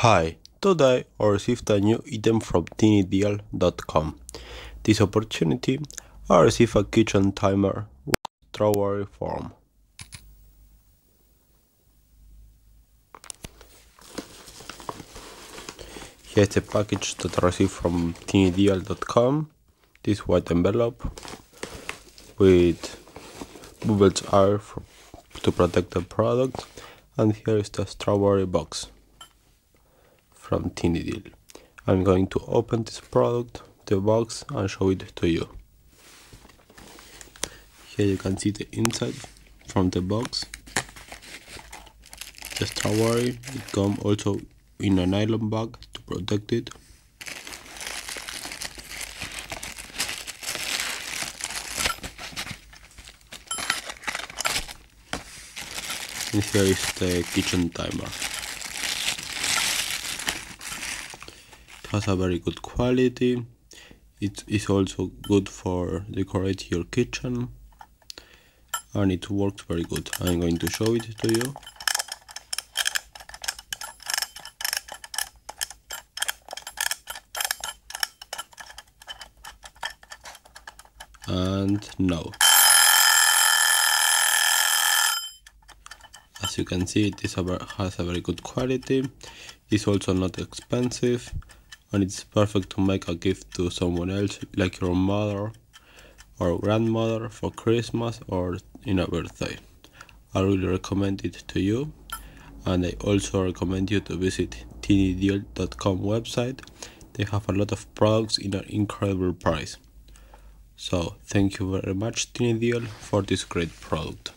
Hi, today I received a new item from tinydeal.com. This opportunity, I received a kitchen timer with strawberry form. Here's the package that I received from tinydeal.com. This white envelope with bubbles air to protect the product, and here is the strawberry box from tinydeal. I'm going to open this product, the box, and show it to you. Here you can see the inside from the box. The strawberry, it comes also in a nylon bag to protect it. And here is the kitchen timer. It has a very good quality. It is also good for decorating your kitchen, and it works very good. I'm going to show it to you. And now, as you can see, it has a very good quality. It's also not expensive, and it's perfect to make a gift to someone else, like your mother or grandmother for Christmas or in a birthday. I really recommend it to you, and I also recommend you to visit tinydeal.com website. They have a lot of products in an incredible price. So thank you very much, tinydeal, for this great product.